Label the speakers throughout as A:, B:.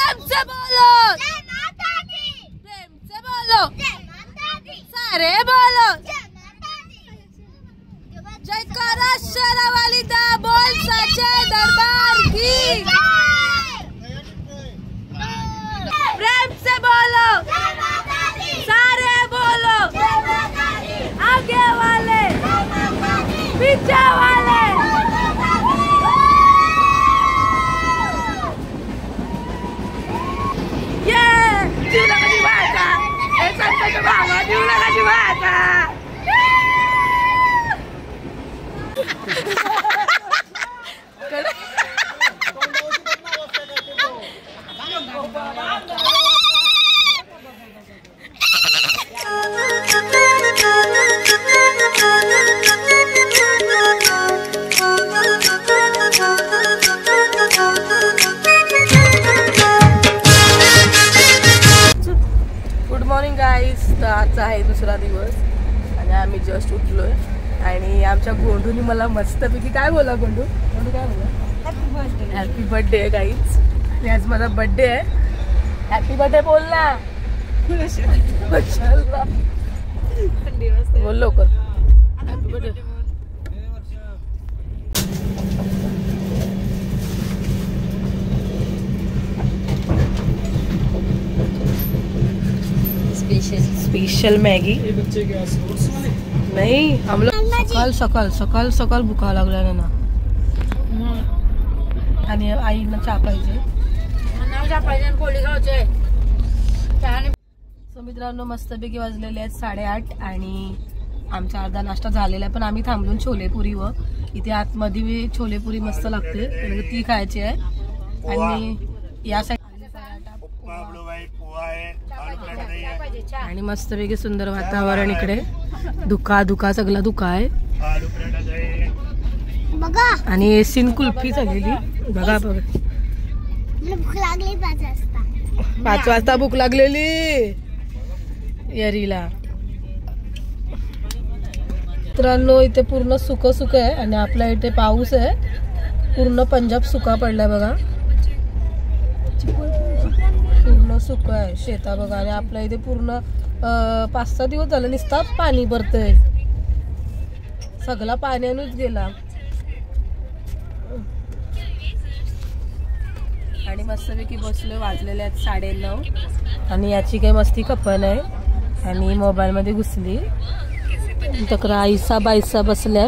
A: प्रेम से बोलो जय माता दी, प्रेम से बोलो जय माता दी, सारे बोलो जय माता दी, जयकारा शेरावाली दा बोल सच्चे दरबार की प्रेम से बोलो जय माता दी, सारे बोलो जय माता दी, आगे वाले जय माता दी, पीछे वाले Jula ka diwata! Eh, saan ka tumawa? Jula ka diwata! आजचा आहे दुसरा दिवस आणि आम्ही जस्ट उठलोय आणि आमच्या गोंडूनी मला मस्तपैकी काय बोला गोंडू काय बोला हॅपी बर्थडे गाईज आणि आज माझा बर्थडे आहे हॅपी बर्थडे बोल ना बोल लवकर हॅपी बर्थडे स्पेशल मैगी नहीं हम लोग सकाळ सकाळ भुका लागल्या ना आणि आईला चहा पाहिजे सो मित्रांनो मस्तपैकी वाजलेले आहेत 8:30 आणि आमचा अर्धा नाश्ता झालेला आहे पण आम्ही थांबून छोलेपुरी व इथे आतमध्ये छोलेपुरी मस्त लागते ती खायची आहे आणि या साईड आणि मस्तपैकी सुंदर वातावरण इकडे धुका सगळा धुका आहे आणि एसीन कुल्फी झालेली बघा
B: भूक लागली
A: 5 वाजता भूक लागलेली येरीला मित्रांनो इथे पूर्ण सुक आहे आणि आपल्या इथे पाऊस आहे पूर्ण पंजाब सुका पडलाय बघा पूर्ण सुक आहे शेता बघा आणि आपल्या इथे पूर्ण 5-6 दिवस झालं नुसता पाणी भरतय सगळा पाण्यानंच गेला आणि मस्तपैकी बसलो वाजलेले आहेत 9:30 आणि याची काही मस्ती खपन आहे आणि मोबाईल मध्ये घुसली तक्रा आईसा बाईसा बसल्या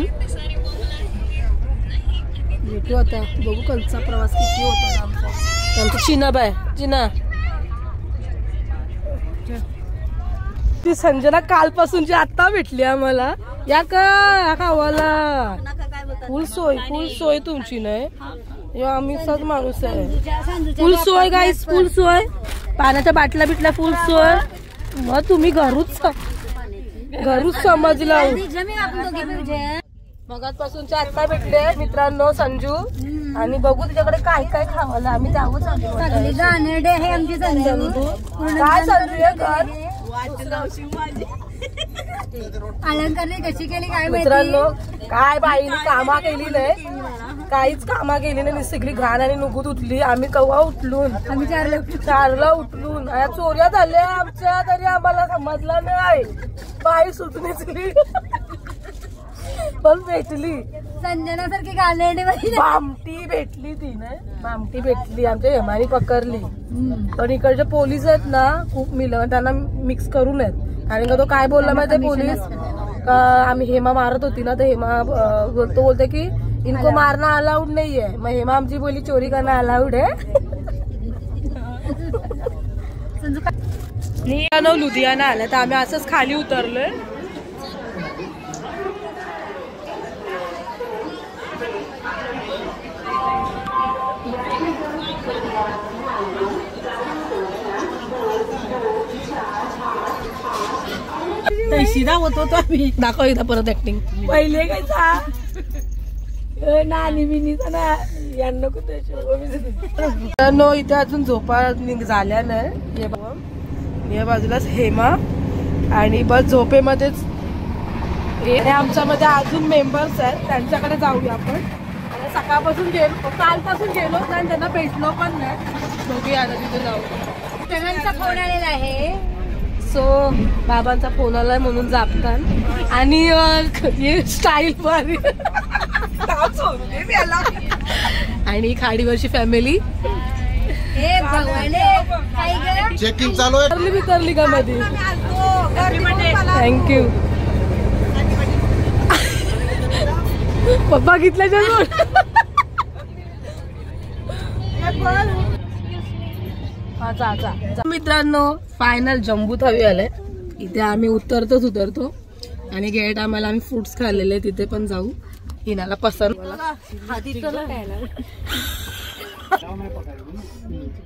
A: भेटू आता बघू कलचा प्रवास किती होता आमचा चिना बाय चिना ती संजना कालपासूनची आता भेटली आम्हाला या का खावाला फुल सोय तुमची नाही आम्ही सज माणूस आहे फुल सोय गाईस फुल सोय पाण्याच्या बाटल्या बिटल्या फुल सोय मग तुम्ही घरूच समजला मगाचपासूनच्या आता भेटले मित्रांनो संजू आणि बघू तिच्याकडे काय काय खावाला आम्ही जाऊच काय संजू घर
B: अलंकार कशी केली काय
A: मित्रांनो काय बाईने कामा केली नाही काहीच कामा केली नाही सगळी घाण आणि नुगूत उठली आम्ही कवा उठलून
B: आम्ही
A: 4ला उठलून चोऱ्या झाल्या आमच्या तरी आम्हाला समजलं नाही बाई सुटली पण भेटली
B: संजनासारखी गाणे
A: बामटी भेटली तिने बामटी भेटली आमच्या हेमानी पकडली पण इकडचे पोलीस आहेत ना खूप मिळवून त्यांना मिक्स करू नयेत आणि तो काय बोलला माहिती पोलीस आम्ही हेमा मारत होती ना तर हेमा बोलते की इनको मारना अलाउड नहीं है मैं हेमा आमची बोली चोरी करना अलाउड है लुधियाना आला तर आम्ही असंच खाली उतरलोय
B: तैशीदा होतो तो आम्ही
A: दाखव एकदा परत ऍक्टिंग
B: पहिले काय नानी बिनीचा ना यांना कुठे
A: नो इथे अजून झोपा झाल्या नाही या बाजूलाच हेमा आणि बस झोपेमध्येच आमच्यामध्ये अजून मेंबर्स आहेत त्यांच्याकडे जाऊया आपण सकाळपासून गेलो, कालपासून गेलो आणि त्यांना भेटलो पण नाही. बघूया आता तिथे जाऊ.
C: सगळ्यांचा फोन आलेला आहे.
A: सो बाबांचा फोन आलाय म्हणून जापतात आणि स्टाईल भारी आणि खाडीवरची फॅमिली.
D: चेकिंग चालू आहे.
A: वितरली का मध्ये. थँक्यू. पप्पा घेतल्याच्या मित्रांनो फायनल जम्बू थावी आलाय. इथे आम्ही उतरतो आणि गेट आम्हाला आम्ही फ्रुट्स खाल्लेले तिथे पण जाऊ. हिनाला पसंत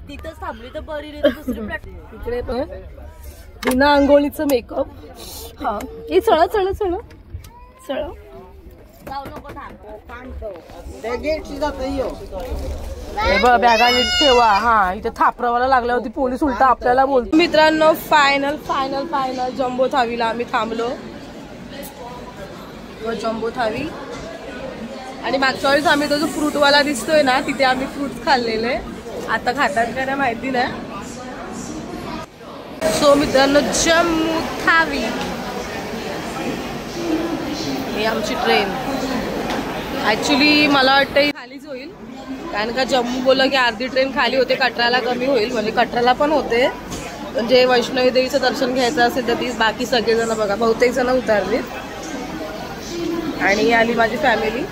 C: तिथंच थांबली तर बरी रे.
A: इकडे पण बिना आंघोळीचं मेकअप. हा हे चळ चळ चळ चळ बॅगा ठेवा. हा इथे थापरावाला लागल्यावरती पोलीस उलटा आपल्याला बोलतो. मित्रांनो फायनल फायनल फायनल जम्बो थावीला आम्ही थांबलो. जम्बो थावी आणि मागच्या वेळेस आम्ही तो जो फ्रूटवाला दिसतोय ना तिथे आम्ही फ्रूट खाल्लेले. आता खातात का नाही माहिती नाही. सो मित्रांनो जम्मू थावी ही आमची ट्रेन. ऍक्च्युली मला वाटतं खालीच होईल कारण का जम्मू बोललं की अर्धी ट्रेन खाली होते, कटराला कमी होईल. म्हणजे कटराला पण होते. म्हणजे वैष्णवी देवीचं दर्शन घ्यायचं असेल तर ती बाकी सगळेजण बघा बहुतेक जण उतरली आणि आली माझी फॅमिली.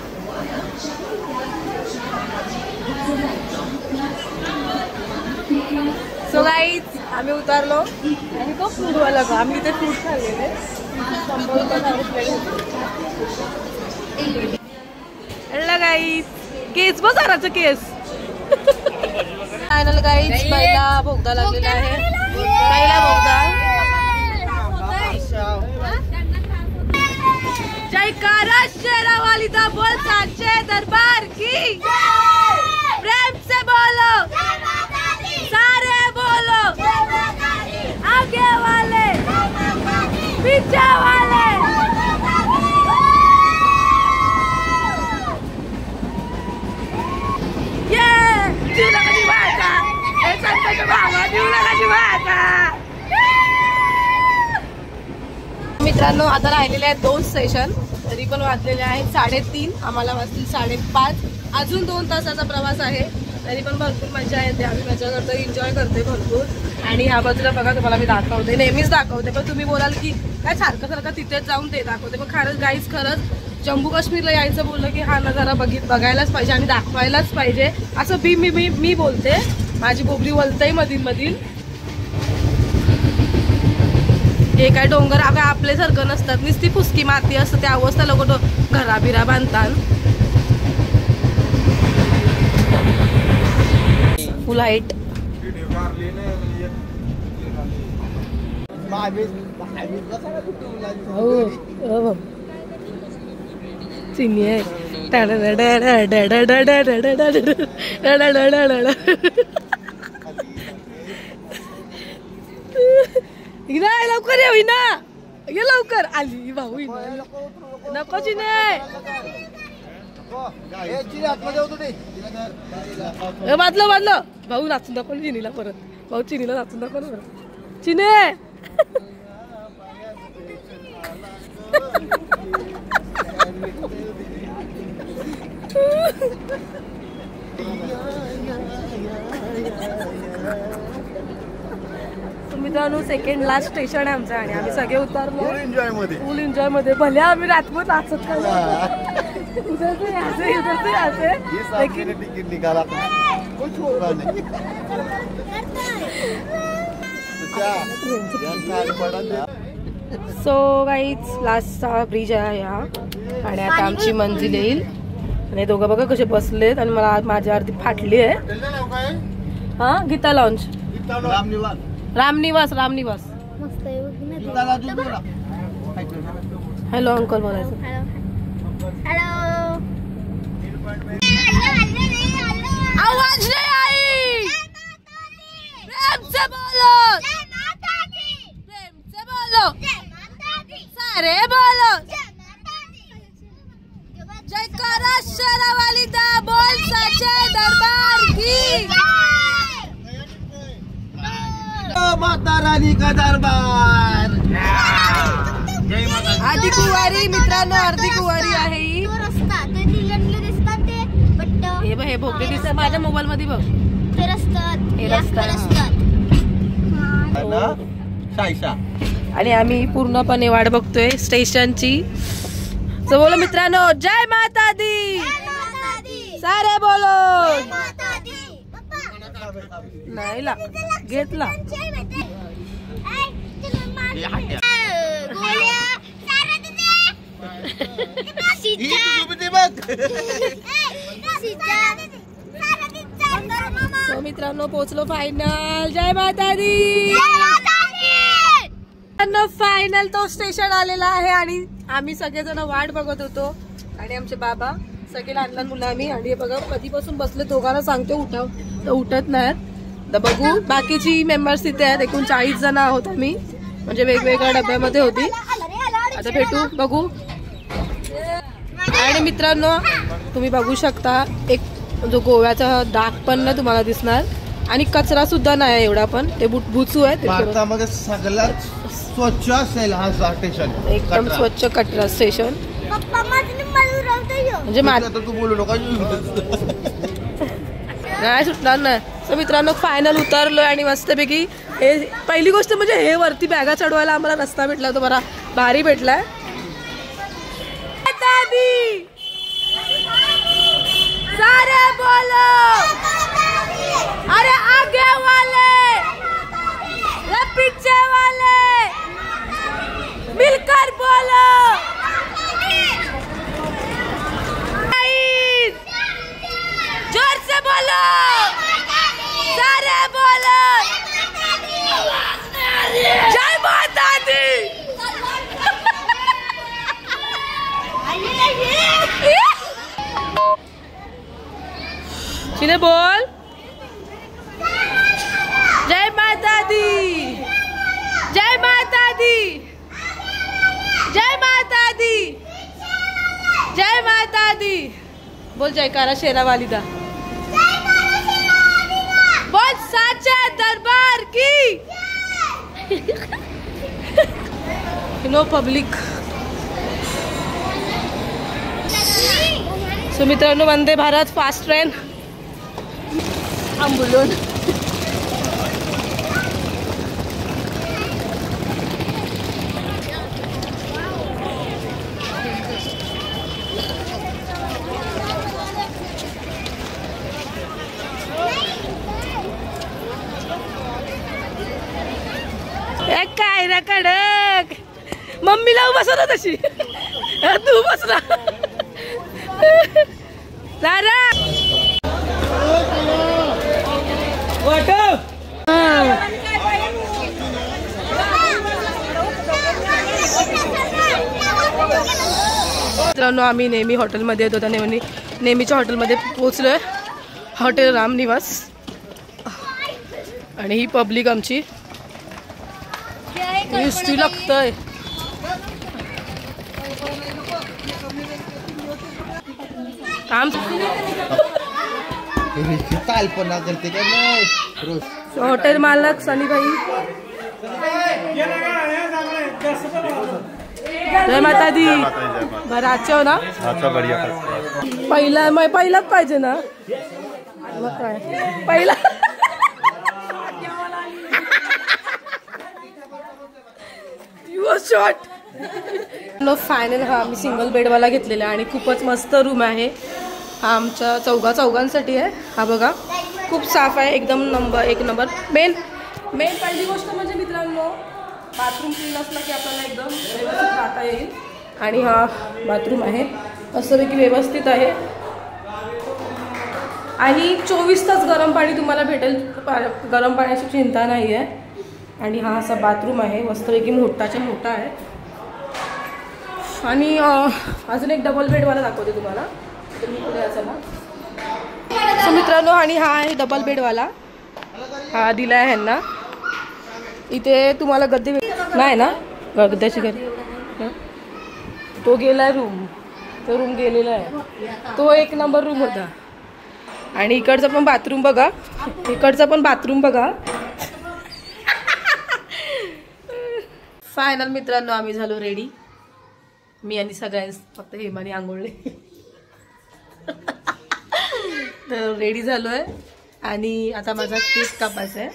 A: सो गाईज आम्ही उतरलो आणि तो फ्रूटवाला का आम्ही इथे फ्रूट खाल्लेले. गाईज केस बसाराचं केस. फायनल गाईज पहिला भोगदा लागलेला आहे. पहिला भोगदा. जयकारा शेरावाली दा बोल साचे दरबार की प्रेम से बोलो सारे बोलो आगे वाले पीछे वाले. मित्रांनो आता राहिलेले आहेत 2 सेशन. तरी पण वाजलेले आहेत 3:30. आम्हाला वाजतील 5:30. अजून 2 तासाचा प्रवास आहे. तरी पण भरपूर मजा येते. आम्ही मजा करतो, एन्जॉय करते भरपूर. आणि ह्या बाजूला बघा तुम्हाला मी दाखवते, नेहमीच दाखवते. पण तुम्ही बोलाल की काय सारखं सारखं तिथेच जाऊन ते दाखवते. पण खरंच गाईज खरंच जम्मू काश्मीरला यायचं बोललं की हा नजारा बघायलाच पाहिजे आणि दाखवायलाच पाहिजे असं मी बोलते. माझी बोबडी बोलतंय मधील मधील. हे काय डोंगर अगं आपल्यासारखं नसतात, नुसती फुसकी माती असतं. त्या अवस्था लोक घराबिरा बांधतात. फुल हाईट. चिनी आहे. लवकर ये ना, ये लवकर. आली भाऊ नको चिने. बांधलं भाऊ नाचून दाखव चिनीला परत. भाऊ चिनीला नाचून दाखव ना परत. चिने मित्रांनो सेकंड लास्ट स्टेशन आहे आमचं आणि आम्ही सगळे उतरलो फुल एन्जॉय मध्ये. भले आम्ही रातभर नाचत सो गाईज लास्टचा ब्रिज आहे हा आणि आता आमची मंजिल येईल. आणि दोघं बघा कसे बसलेत आणि मला माझ्या अर्धी फाटली आहे. हा Geeta launch Ramniwas. Hello uncle बोलायचं. आवाज नहीं आई. प्रेम से बोलो. प्रेम से बोलो. सारे बोलो. जयकारा शेरावाली दा बोल.
D: माता रानी का दरबार। जय माता।
A: आधी कुवारी मित्रांनो, अर्धी कुवारी आहे ही। हे भोगले दिसत माझ्या मोबाईल मध्ये बघ, हे रस्ता आणि आम्ही पूर्णपणे वाट बघतोय स्टेशनची। तर बोलो मित्रांनो, जय माता दी, सारे बोलो। नाही ला घेतला मित्रांनो, पोचलो फायनल। जय माता दी। फायनल तो स्टेशन आलेला आहे आणि आम्ही सगळेजण वाट बघत होतो आणि आमचे बाबा सगळे लहान लहान मुलं आम्ही। आणि बघा कधीपासून बसले, दोघांना सांगते उठाव तर उठत नाहीत। तर बघू बाकीची मेंबर्स तिथे आहेत, एकूण 40 जण आहोत आम्ही, म्हणजे वेगवेगळ्या डब्यामध्ये होती। आता भेटू बघू। आणि मित्रांनो तुम्ही बघू शकता, एक जो गोव्याचा डाग पण ना तुम्हाला दिसणार आणि कचरा सुद्धा नाही एवढा, पण ते बुचू आहे।
D: भारतामध्ये सगळ्यात स्वच्छ असेल हा स्टेशन,
A: एकदम स्वच्छ कचरा स्टेशन। म्हणजे
D: तू बोलू नका,
A: नाही सुटणार नाही। तर मित्रांनो फायनल उतरलोय आणि मस्तपैकी हे पहिली गोष्ट म्हणजे हे वरती बॅगा चढवायला आम्हाला रस्ता भेटला, तो बरा भारी भेटलाय। सारे बोलो, अरे आगे वाले या पीछे वाले मिलकर बोलो, जोर से बोलो, सारे बोलो, जय माता दी। चिने बोल, जय माता दी, जय माता दी, जय माता दी, जय माता दी। बोल जयकारा शेरावाली दा, बोल साचे दरबार की। No public. सो मित्रांनो, वंदे भारत फास्ट ट्रेन आंबुलून काय ना कडक मम्मीला बसवलं तशी तू बसला सारा मित्रांनो, आम्ही नेहमी हॉटेलमध्ये येतो, त्या नेहमीच्या हॉटेलमध्ये पोहोचलोय, हॉटेल रामनिवास। आणि ही पब्लिक आमची नुसती लागतंय।
D: कल्पना करते का नाही।
A: हॉटेल मालक सनी भाई, जय माता दी। बरं आजच्या ना पहिलाच पाहिजे ना, मग काय पहिला शॉट। फायनल हा आम्ही सिंगल बेडवाला घेतलेला आणि खूपच मस्त रूम आहे हा, आमच्या चौघांसाठी आहे। हा बघा खूप साफ आहे, एकदम एक नंबर। मेन पहिली गोष्ट म्हणजे मित्रांनो, बाथरूम क्लीन असला की आपल्याला एकदम व्यवस्थित राहता येईल। आणि हा बाथरूम आहे मस्तपैकी व्यवस्थित आहे आणि 24 तास गरम पाणी तुम्हाला भेटेल, गरम पाण्याची चिंता नाही आहे। आणि हा असा बाथरूम आहे मस्तपैकी मोठाच्या मोठा आहे। आणि अजून एक डबल बेडवाला दाखवते तुम्हाला, तर मी पुढे चला। सो मित्रांनो, आणि हा आहे डबल बेडवाला, हा दिला आहे ह्यांना। इथे तुम्हाला गद्दे नाही ना, गद्द्याची घरी तो गेलाय रूम, तो रूम गेलेला आहे, तो एक नंबर रूम होता। आणि इकडचा पण बाथरूम बघा, इकडचा पण बाथरूम बघा, फायनल मित्रांनो आम्ही झालो रेडी. मी आणि सगळ्यांनी फक्त हेमाने आंघोळले. तर रेडी झालोय आणि आता माझा केक कापायचा आहे.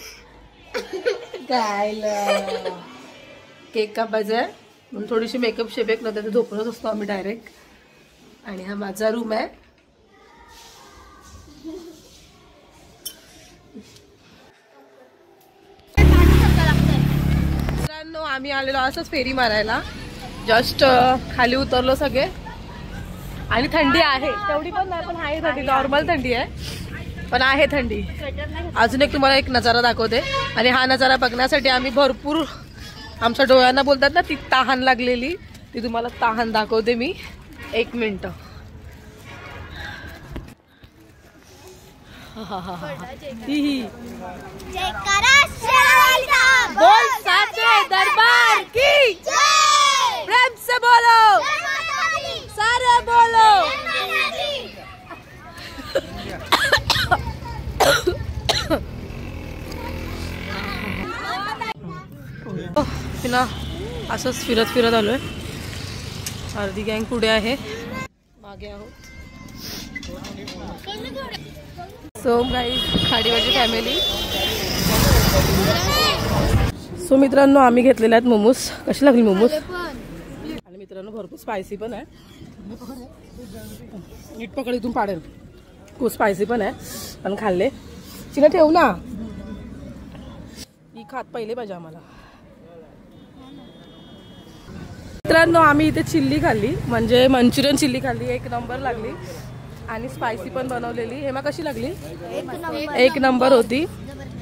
A: केक कापायचा आहे म्हणून थोडीशी मेकअप शेपेक नव्हतं तर झोपूनच असतो आम्ही डायरेक्ट. आणि हा माझा रूम आहे. मित्रांनो आम्ही आलेलो असंच फेरी मारायला. जस्ट खाली उतरलो सगळे आणि थंडी आहे तेवढी पण नाही पण आहे थंडी. नॉर्मल थंडी आहे पण आहे थंडी. अजून एक तुम्हाला एक नजारा दाखवते आणि हा नजारा बघण्यासाठी आम्ही भरपूर आमच्या डोळ्यांना बोलतात ना ती तहान लागलेली ती तुम्हाला तहान दाखवते मी. 1 मिनिट. बोल साचे दरबार की प्रेम से बोलो सारे बोलो. असंच फिरत फिरत आलोय. अर्धी गँग पुढे आहे मागे आहोत. सो गाईज खाडीवरची फॅमिली. सो मित्रांनो आम्ही घेतलेले आहेत मोमोज. कशी लागली मोमोज? आणि मित्रांनो भरपूर स्पायसी पण आहे. नीट पकड इथून पाडेल. खूप स्पायसी पण आहे पण खाल्ले. चिना ठेव ना ही खात पहिले पाहिजे आम्हाला. मित्रांनो आम्ही इथे चिल्ली खाल्ली म्हणजे मंचुरियन चिल्ली खाल्ली. 1 नंबर लागली आणि स्पायसी पण बनवलेली. हेमा कशी लागली? 1 नंबर होती.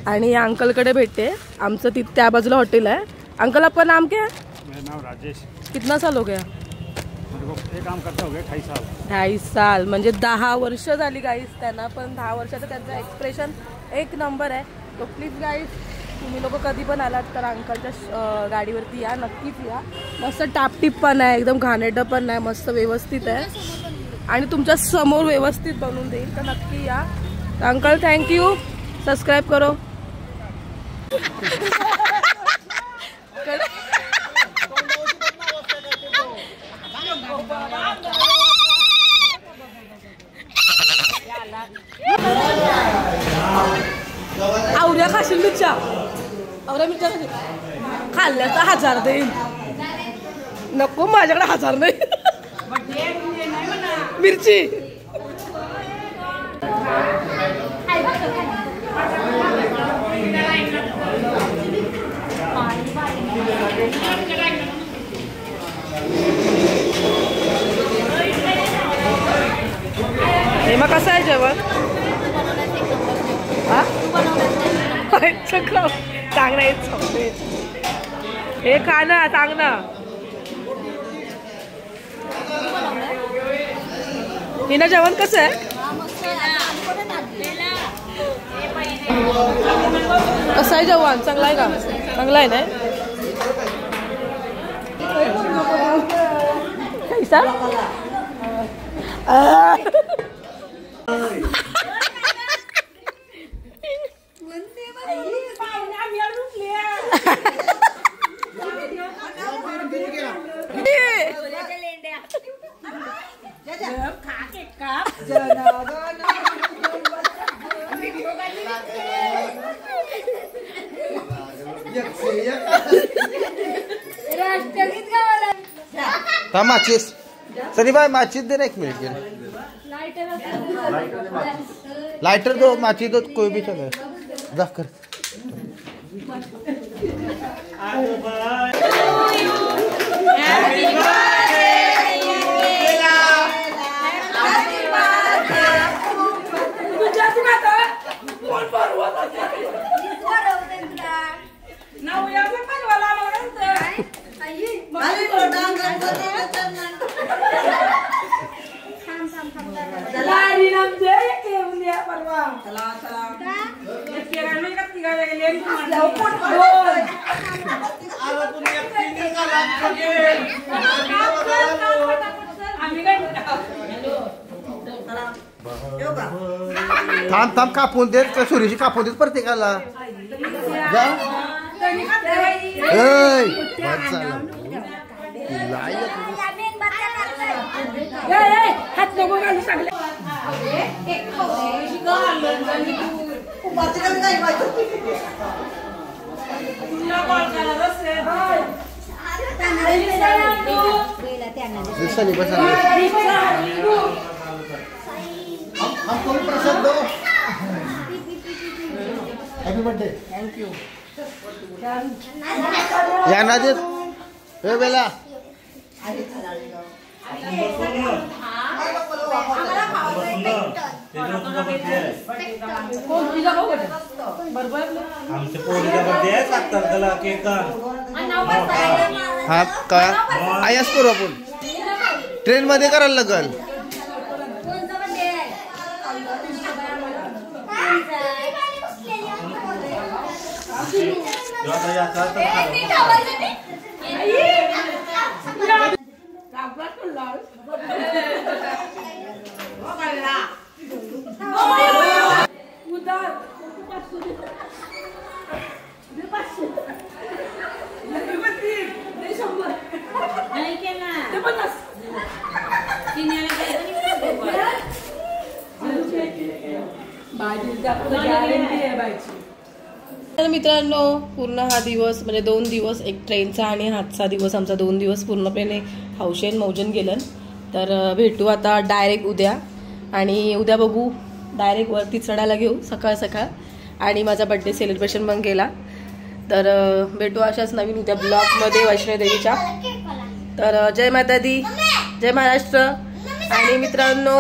A: आणि या अंकलकडे भेटते. आमचं त्या बाजूला हॉटेल आहे. अंकल आपका नाम क्या है?
E: मेरा नाम राजेश.
A: कितना साल हो गया?
E: ये काम करता हो गया 2.5 साल.
A: 2.5 साल म्हणजे 10 वर्ष झाली गाईस. त्यांना पण 10 वर्षाचं त्यांचं एक्सप्रेशन 1 नंबर आहे. तो प्लीज गाईस तुम्ही लोक कधी पण आलात तर अंकलच्या गाडीवरती या नक्कीच या. मस्त टापटीप पण आहे एकदम घाणेरडं पण नाही मस्त व्यवस्थित आहे आणि तुमच्या समोर व्यवस्थित बनवून देईल तर नक्की या. तर अंकल थँक्यू. सबस्क्राईब करो. आवऱ्या खाशील मिरच्या. आवऱ्या मिरच्या खाल्ल्या तर 1000 देईल. नको माझ्याकडे 1000 नाही. मिरची हेमा कसं आहे जेवण? चांगलं आहे. हे खा ना सांग ना. हिना जेवण कसं आहे? कसं आहे जेवण? चांगलं आहे का? चांगलं आहे ना. कैसा?
D: हाँ माचिस सनी भाई माचिस दे ना 1 मिनट के. लाइटर दो माचिस दो कोई भी चले. जा कर. थांब थांब कापून देत सुरेशी कापून देत प्रत्येकाला. जा
B: हात नको घालू सांगले
D: हमको भी प्रसाद दो हैप्पी बर्थडे
A: थँक यू.
D: या ना दे ए बेला
A: कोण तुझा भाऊ कुठे? बरोबर
F: आमच्या पोरीचा बर्थडे आहे 7 तारखेला केक
D: हा का आयास करू आपण ट्रेन मध्ये करायला लागल.
A: तर मित्रांनो पूर्ण हा दिवस म्हणजे 2 दिवस एक ट्रेनचा आणि हातचा दिवस आमचा 2 दिवस पूर्णपणे हौशेन मौजन गेलं. तर भेटू आता डायरेक्ट उद्या आणि उद्या बघू डायरेक्ट वरती चढायला घेऊ सकाळ सकाळ आणि माझा बर्थडे सेलिब्रेशन पण केला. तर भेटू अशाच नवीन उद्या ब्लॉगमध्ये वैष्णोदेवीच्या. तर जय माता दी जय महाराष्ट्र. आणि मित्रांनो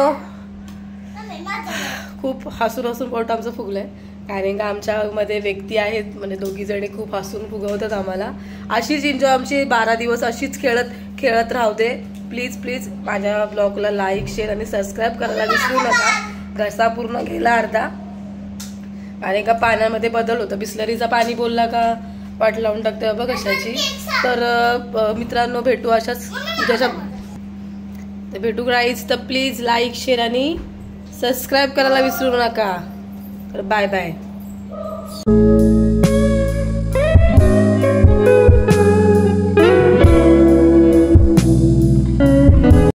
A: खूप हसून हसून पोट आमचं फुगलंय कारण का आमच्यामध्ये व्यक्ती आहेत म्हणजे 2 जणी खूप हसून फुगवतात आम्हाला. अशीच एन्जॉय आमची 12 दिवस अशीच खेळत राहू दे. प्लीज प्लीज माझ्या ब्लॉगला लाईक शेअर आणि सबस्क्राईब करायला विसरू नका. घसा पूर्ण गेला अर्धा आणि का पाण्यामध्ये बदल होतं. बिस्लरीचा पाणी बोलला का वाट लावून टाकते बघ कशाची. तर मित्रांनो भेटू अशाच उद्याच्या भेटू गाईज. तर प्लीज लाईक शेअर आणि सबस्क्राईब करायला विसरू नका. तर बाय बाय.